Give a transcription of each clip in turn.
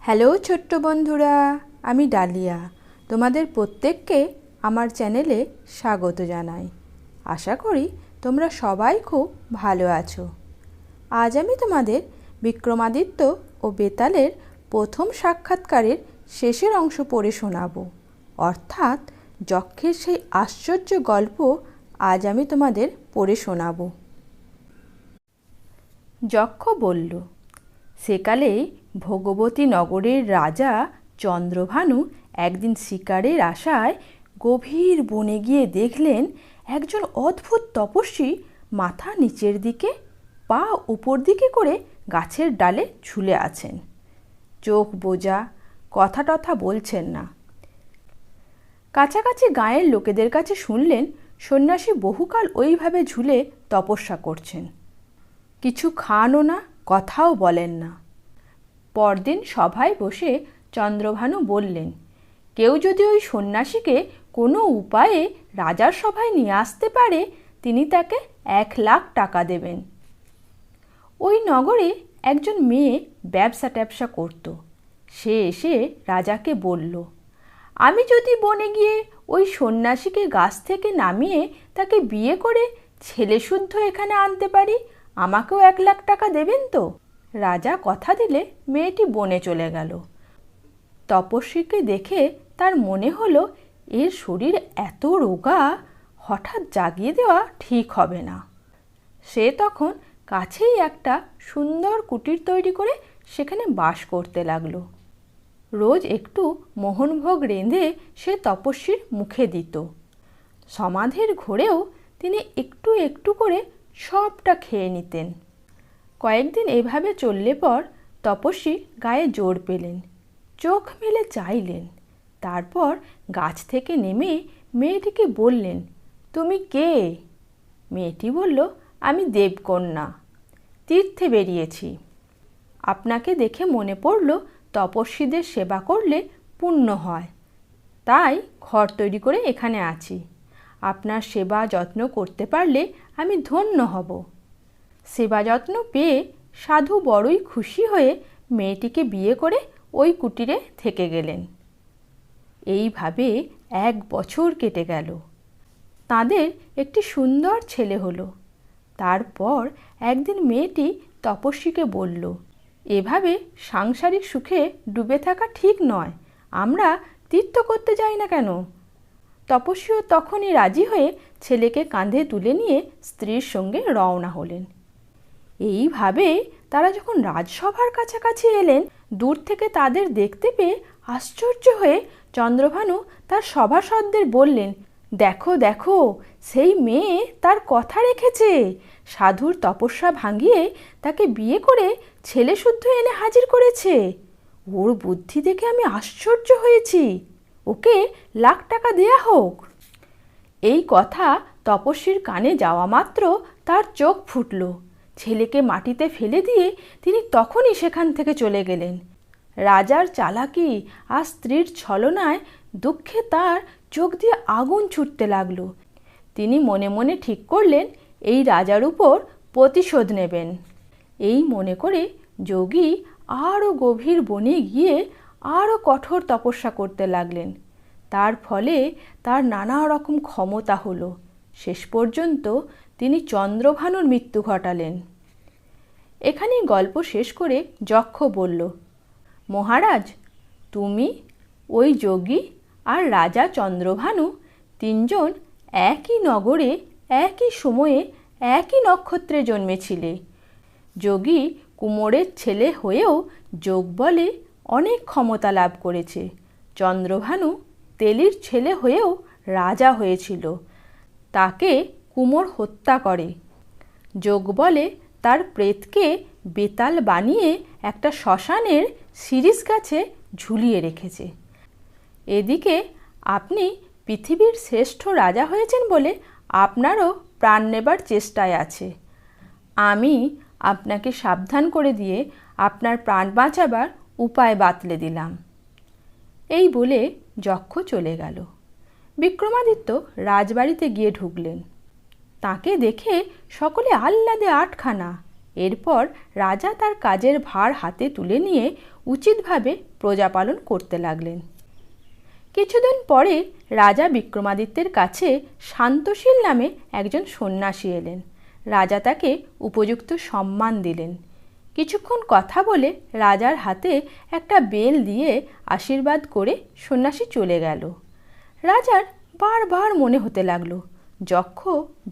Hello ছোট্ট বন্ধুরা, আমি ডালিয়া। তোমাদের প্রত্যেককে আমার চ্যানেলে স্বাগত জানাই। আশা করি তোমরা সবাই খুব ভালো আছো। আজ আমি তোমাদের বিক্রমাদিত্য ও বেতালের প্রথম সাক্ষাৎকারের শেষের অংশ পড়ে শোনাবো, অর্থাৎ যক্ষের সেই আশ্চর্য গল্প আজ আমি তোমাদের পড়ে শোনাবো। যক্ষ বলল, সেকালে ভগবতী নগরের রাজা চন্দ্রভানু একদিন শিকারের আশায় গভীর বনে গিয়ে দেখলেন একজন অদ্ভুত তপস্বী মাথা নিচের দিকে, পা উপর দিকে করে গাছের ডালে ঝুলে আছেন। চোখ বোজা, কথা টথা বলছেন না। কাছাকাছি গাঁয়ের লোকেদের কাছে শুনলেন সন্ন্যাসী বহুকাল ওইভাবে ঝুলে তপস্যা করছেন। কিছু খানও না, কথাও বলেন না। পরদিন সভায় বসে চন্দ্রভানু বললেন, কেউ যদি ওই সন্ন্যাসীকে কোনো উপায়ে রাজার সভায় নিয়ে আসতে পারে, তিনি তাকে 1,00,000 টাকা দেবেন। ওই নগরে একজন মেয়ে ব্যবসা ট্যাবসা করত। সে এসে রাজাকে বলল, আমি যদি বনে গিয়ে ওই সন্ন্যাসীকে গাছ থেকে নামিয়ে তাকে বিয়ে করে ছেলে শুদ্ধ এখানে আনতে পারি, আমাকেও 1,00,000 টাকা দেবেন তো? রাজা কথা দিলে মেয়েটি বনে চলে গেল। তপস্বীকে দেখে তার মনে হলো এর শরীর এত রোগা, হঠাৎ জাগিয়ে দেওয়া ঠিক হবে না। সে তখন কাছেই একটা সুন্দর কুটির তৈরি করে সেখানে বাস করতে লাগলো। রোজ একটু মোহনভোগ রেঁধে সে তপস্বীর মুখে দিত। সমাধির ঘোরেও তিনি একটু একটু করে সবটা খেয়ে নিতেন। কয়েকদিন এভাবে চললে পর তপস্বী গায়ে জোর পেলেন, চোখ মেলে চাইলেন। তারপর গাছ থেকে নেমে মেয়েটিকে বললেন, তুমি কে? মেয়েটি বলল, আমি দেবকন্যা, তীর্থে বেরিয়েছি। আপনাকে দেখে মনে পড়ল তপস্বীদের সেবা করলে পুণ্য হয়, তাই ঘর তৈরি করে এখানে আছি। আপনার সেবা যত্ন করতে পারলে আমি ধন্য হব। সেবা যত্ন পেয়ে সাধু বড়ই খুশি হয়ে মেয়েটিকে বিয়ে করে ওই কুটিরে থেকে গেলেন। এইভাবে 1 বছর কেটে গেল। তাদের একটি সুন্দর ছেলে হলো। তারপর একদিন মেয়েটি তপস্বীকে বলল, এভাবে সাংসারিক সুখে ডুবে থাকা ঠিক নয়, আমরা তীর্থ করতে যাই না কেন? তপস্বীও তখনই রাজি হয়ে ছেলেকে কাঁধে তুলে নিয়ে স্ত্রীর সঙ্গে রওনা হলেন। এইভাবে তারা যখন রাজসভার কাছাকাছি এলেন, দূর থেকে তাদের দেখতে পেয়ে আশ্চর্য হয়ে চন্দ্রভানু তার সভাসদদের বললেন, দেখো দেখো, সেই মেয়ে তার কথা রেখেছে। সাধুর তপস্যা ভাঙিয়ে তাকে বিয়ে করে ছেলে শুদ্ধ এনে হাজির করেছে। ওর বুদ্ধি দেখে আমি আশ্চর্য হয়েছি। ওকে 1,00,000 টাকা দেয়া হোক। এই কথা তপস্বীর কানে যাওয়া মাত্র তার চোখ ফুটল। ছেলেকে মাটিতে ফেলে দিয়ে তিনি তখনই সেখান থেকে চলে গেলেন। রাজার চালাকি আর স্ত্রীর ছলনায় দুঃখে তার চোখ দিয়ে আগুন ছুটতে লাগলো। তিনি মনে মনে ঠিক করলেন এই রাজার উপর প্রতিশোধ নেবেন। এই মনে করে যোগী আরও গভীর বনে গিয়ে আরও কঠোর তপস্যা করতে লাগলেন। তার ফলে তার নানা রকম ক্ষমতা হলো। শেষ পর্যন্ত তিনি চন্দ্রভানুর মৃত্যু ঘটালেন। এখানেই গল্প শেষ করে যক্ষ বলল, মহারাজ, তুমি, ওই যোগী আর রাজা চন্দ্রভানু 3 জন একই নগরে একই সময়ে একই নক্ষত্রে জন্মেছিলে। যোগী কুমোরের ছেলে হয়েও যোগ বলে অনেক ক্ষমতা লাভ করেছে। চন্দ্রভানু তেলির ছেলে হয়েও রাজা হয়েছিল। তাকে কুমোর হত্যা করে। যোগ বলে তার প্রেতকে বেতাল বানিয়ে একটা শ্মশানের শিরীষ গাছে ঝুলিয়ে রেখেছে। এদিকে আপনি পৃথিবীর শ্রেষ্ঠ রাজা হয়েছেন বলে আপনারও প্রাণ নেবার চেষ্টায় আছে। আমি আপনাকে সাবধান করে দিয়ে আপনার প্রাণ বাঁচাবার উপায় বাতলে দিলাম। এই বলে যক্ষ চলে গেল। বিক্রমাদিত্য রাজবাড়িতে গিয়ে ঢুকলেন। তাকে দেখে সকলে আহ্লাদে আটখানা। এরপর রাজা তার কাজের ভার হাতে তুলে নিয়ে উচিতভাবে প্রজা পালন করতে লাগলেন। কিছুদিন পরে রাজা বিক্রমাদিত্যের কাছে শান্তশীল নামে একজন সন্ন্যাসী এলেন। রাজা তাকে উপযুক্ত সম্মান দিলেন। কিছুক্ষণ কথা বলে রাজার হাতে একটা বেল দিয়ে আশীর্বাদ করে সন্ন্যাসী চলে গেল। রাজার বারবার মনে হতে লাগলো, যক্ষ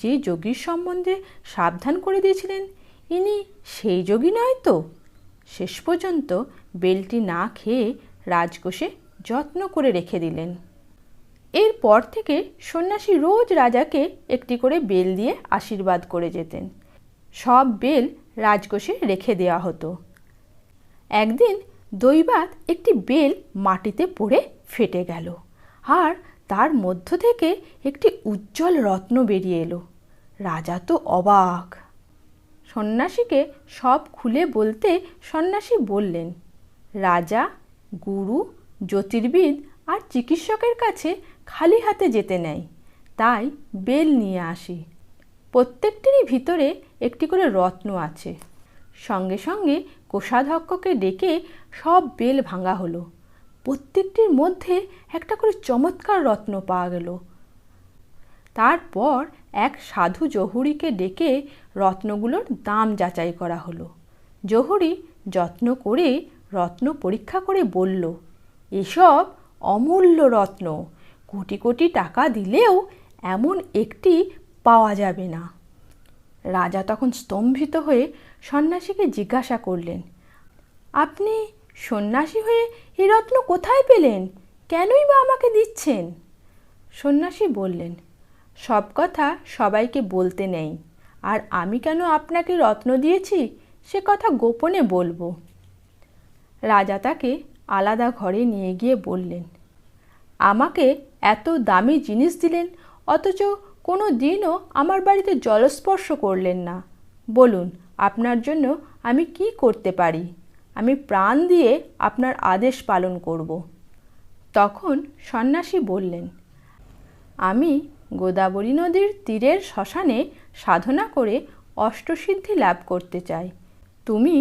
যে যোগীর সম্বন্ধে সাবধান করে দিয়েছিলেন, ইনি সেই যোগী নয় তো। শেষ পর্যন্ত বেলটি না খেয়ে রাজকোষে যত্ন করে রেখে দিলেন। এরপর থেকে সন্ন্যাসী রোজ রাজাকে একটি করে বেল দিয়ে আশীর্বাদ করে যেতেন। সব বেল রাজকোষে রেখে দেওয়া হতো। একদিন দৈবাৎ একটি বেল মাটিতে পড়ে ফেটে গেল, আর তার মধ্য থেকে একটি উজ্জ্বল রত্ন বেরিয়ে এলো। রাজা তো অবাক। সন্ন্যাসীকে সব খুলে বলতে সন্ন্যাসী বললেন, রাজা, গুরু, জ্যোতির্বিদ আর চিকিৎসকের কাছে খালি হাতে যেতে নেই, তাই বেল নিয়ে আসি। প্রত্যেকটিরই ভিতরে একটি করে রত্ন আছে। সঙ্গে সঙ্গে কোষাধ্যক্ষকে ডেকে সব বেল ভাঙা হলো। প্রত্যেকটির মধ্যে একটা করে চমৎকার রত্ন পাওয়া গেল। তারপর এক সাধু জহুরিকে ডেকে রত্নগুলোর দাম যাচাই করা হলো। জহুরি যত্ন করে রত্ন পরীক্ষা করে বলল, এসব অমূল্য রত্ন, কোটি কোটি টাকা দিলেও এমন একটি পাওয়া যাবে না। রাজা তখন স্তম্ভিত হয়ে সন্ন্যাসীকে জিজ্ঞাসা করলেন, আপনি সন্ন্যাসী হয়ে এই রত্ন কোথায় পেলেন? কেনই বা আমাকে দিচ্ছেন? সন্ন্যাসী বললেন, সব কথা সবাইকে বলতে নেই, আর আমি কেন আপনাকে রত্ন দিয়েছি সে কথা গোপনে বলবো। রাজা তাকে আলাদা ঘরে নিয়ে গিয়ে বললেন, আমাকে এত দামি জিনিস দিলেন, অথচ কোনো দিনও আমার বাড়িতে জলস্পর্শ করলেন না। বলুন, আপনার জন্য আমি কি করতে পারি? আমি প্রাণ দিয়ে আপনার আদেশ পালন করব। তখন সন্ন্যাসী বললেন, আমি গোদাবরী নদীর তীরের শ্মশানে সাধনা করে অষ্টসিদ্ধি লাভ করতে চাই। তুমি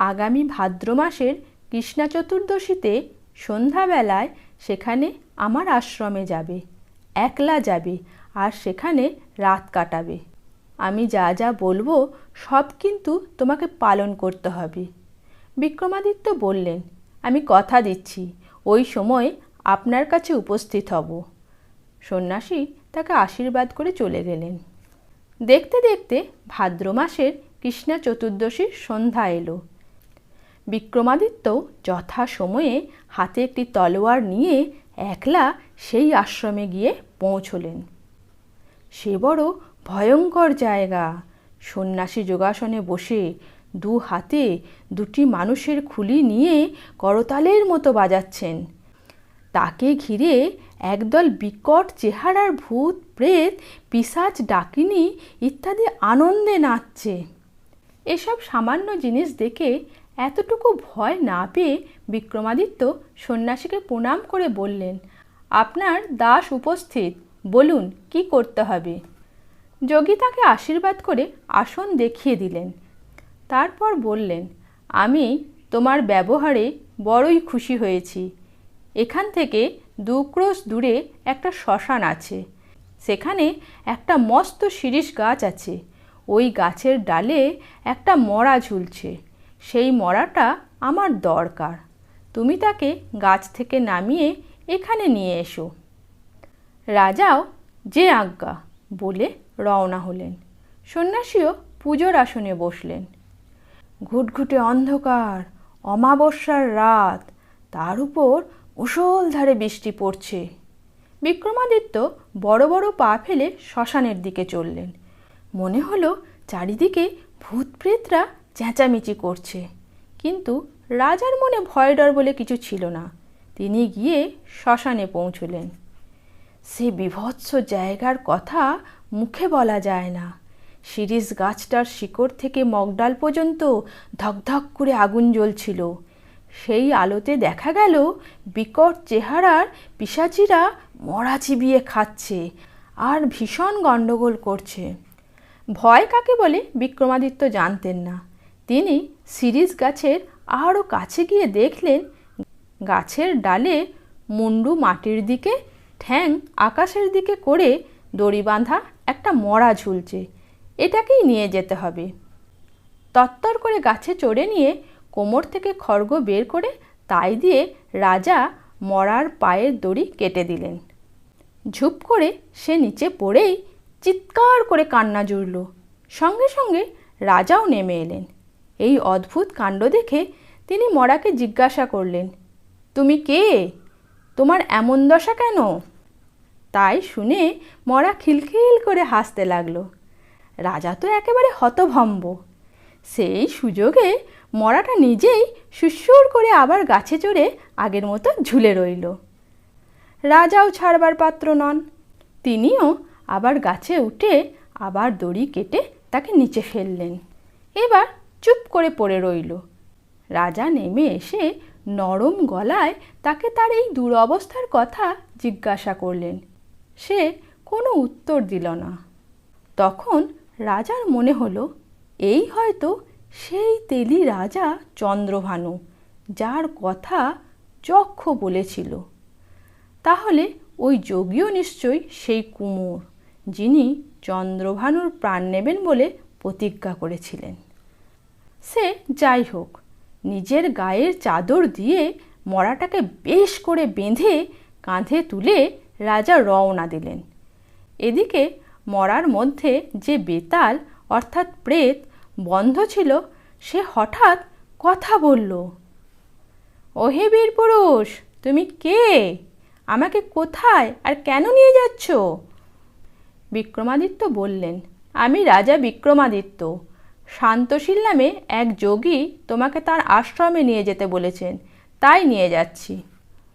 আগামী ভাদ্র মাসের কৃষ্ণা চতুর্দশীতে সন্ধ্যাবেলায় সেখানে আমার আশ্রমে যাবে, একলা যাবে, আর সেখানে রাত কাটাবে। আমি যা যা বলবো সব কিন্তু তোমাকে পালন করতে হবে। বিক্রমাদিত্য বললেন, আমি কথা দিচ্ছি ওই সময় আপনার কাছে উপস্থিত হব। সন্ন্যাসী তাকে আশীর্বাদ করে চলে গেলেন। দেখতে দেখতে ভাদ্র মাসের কৃষ্ণা চতুর্দশীর সন্ধ্যা এলো। বিক্রমাদিত্য যথা সময়ে হাতে একটি তলোয়ার নিয়ে একলা সেই আশ্রমে গিয়ে পৌঁছলেন। সে বড় ভয়ঙ্কর জায়গা। সন্ন্যাসী যোগাসনে বসে দু হাতে দুটি মানুষের খুলি নিয়ে করতালের মতো বাজাচ্ছেন। তাকে ঘিরে একদল বিকট চেহারার ভূত, প্রেত, পিশাচ, ডাকিনী ইত্যাদি আনন্দে নাচছে। এসব সামান্য জিনিস দেখে এতটুকু ভয় না পেয়ে বিক্রমাদিত্য সন্ন্যাসীকে প্রণাম করে বললেন, আপনার দাস উপস্থিত, বলুন কি করতে হবে। যোগী তাকে আশীর্বাদ করে আসন দেখিয়ে দিলেন। তারপর বললেন, আমি তোমার ব্যবহারে বড়ই খুশি হয়েছি। এখান থেকে 2 ক্রোশ দূরে একটা শ্মশান আছে। সেখানে একটা মস্ত শিরীষ গাছ আছে। ওই গাছের ডালে একটা মরা ঝুলছে। সেই মরাটা আমার দরকার। তুমি তাকে গাছ থেকে নামিয়ে এখানে নিয়ে এসো। রাজাও যে আজ্ঞা বলে রওনা হলেন। সন্ন্যাসীও পুজোর আসনে বসলেন। ঘুটঘুটে অন্ধকার, অমাবস্যার রাত, তার উপর মুষলধারে বৃষ্টি পড়ছে। বিক্রমাদিত্য বড় বড় পা ফেলে শ্মশানের দিকে চললেন। মনে হলো চারিদিকে ভূতপ্রেতরা চেঁচামেচি করছে, কিন্তু রাজার মনে ভয় ডর বলে কিছু ছিল না। তিনি গিয়ে শ্মশানে পৌঁছলেন। সে বীভৎস জায়গার কথা মুখে বলা যায় না। শিরীষ গাছটার শিকড় থেকে মগডাল পর্যন্ত ধকধক করে আগুন জ্বলছিল। সেই আলোতে দেখা গেল বিকট চেহারার পিশাচিরা মরা চিবিয়ে খাচ্ছে আর ভীষণ গণ্ডগোল করছে। ভয় কাকে বলে বিক্রমাদিত্য জানতেন না। তিনি শিরীষ গাছের আরও কাছে গিয়ে দেখলেন গাছের ডালে মুন্ডু মাটির দিকে, ঠ্যাং আকাশের দিকে করে দড়ি বাঁধা একটা মরা ঝুলছে। এটাকেই নিয়ে যেতে হবে। তত্তর করে গাছে চড়ে নিয়ে কোমর থেকে খড়গ বের করে তাই দিয়ে রাজা মরার পায়ের দড়ি কেটে দিলেন। ঝুপ করে সে নিচে পড়েই চিৎকার করে কান্না জুড়ল। সঙ্গে সঙ্গে রাজাও নেমে এলেন। এই অদ্ভুত কাণ্ড দেখে তিনি মরাকে জিজ্ঞাসা করলেন, তুমি কে? তোমার এমন দশা কেন? তাই শুনে মরা খিলখিল করে হাসতে লাগলো। রাজা তো একেবারে হতভম্ব। সেই সুযোগে মরাটা নিজেই সুরসুর করে আবার গাছে চড়ে আগের মতো ঝুলে রইল। রাজাও ছাড়বার পাত্র নন। তিনিও আবার গাছে উঠে আবার দড়ি কেটে তাকে নিচে ফেললেন। এবার চুপ করে পড়ে রইল। রাজা নেমে এসে নরম গলায় তাকে তার এই দুরবস্থার কথা জিজ্ঞাসা করলেন। সে কোনো উত্তর দিল না। তখন রাজার মনে হলো, এই হয়তো সেই তেলি রাজা চন্দ্রভানু, যার কথা যক্ষ বলেছিল। তাহলে ওই যোগীও নিশ্চয়ই সেই কুমোর, যিনি চন্দ্রভানুর প্রাণ নেবেন বলে প্রতিজ্ঞা করেছিলেন। সে যাই হোক, নিজের গায়ের চাদর দিয়ে মরাটাকে বেশ করে বেঁধে কাঁধে তুলে রাজা রওনা দিলেন। এদিকে মরার মধ্যে যে বেতাল অর্থাৎ প্রেত বন্ধ ছিল, সে হঠাৎ কথা বলল। ওহে বীর পুরুষ, তুমি কে? আমাকে কোথায় আর কেন নিয়ে যাচ্ছ? বিক্রমাদিত্য বললেন, আমি রাজা বিক্রমাদিত্য। শান্তশীল নামে এক যোগী তোমাকে তার আশ্রমে নিয়ে যেতে বলেছেন, তাই নিয়ে যাচ্ছি।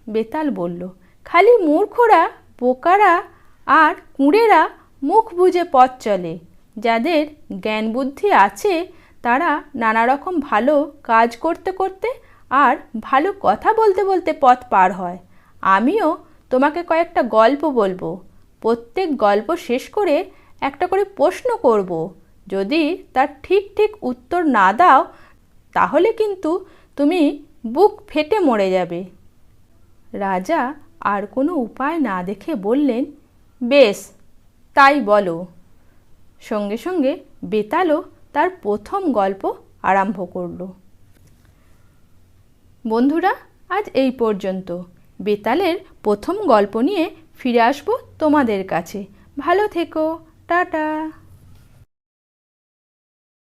বেতাল বলল, খালি মূর্খরা, বোকারা আর কুঁড়েরা মুখ বুজে পথ চলে। যাদের জ্ঞান বুদ্ধি আছে তারা নানা রকম ভালো কাজ করতে করতে আর ভালো কথা বলতে বলতে পথ পার হয়। আমিও তোমাকে কয়েকটা গল্প বলবো। প্রত্যেক গল্প শেষ করে একটা করে প্রশ্ন করব। যদি তার ঠিক ঠিক উত্তর না দাও তাহলে কিন্তু তুমি বুক ফেটে মরে যাবে। রাজা আর কোনো উপায় না দেখে বললেন, বেশ, তাই বলো। সঙ্গে সঙ্গে বেতালও তার প্রথম গল্প আরম্ভ করল। বন্ধুরা, আজ এই পর্যন্ত। বেতালের প্রথম গল্প নিয়ে ফিরে আসবো তোমাদের কাছে। ভালো থেকো। টাটা।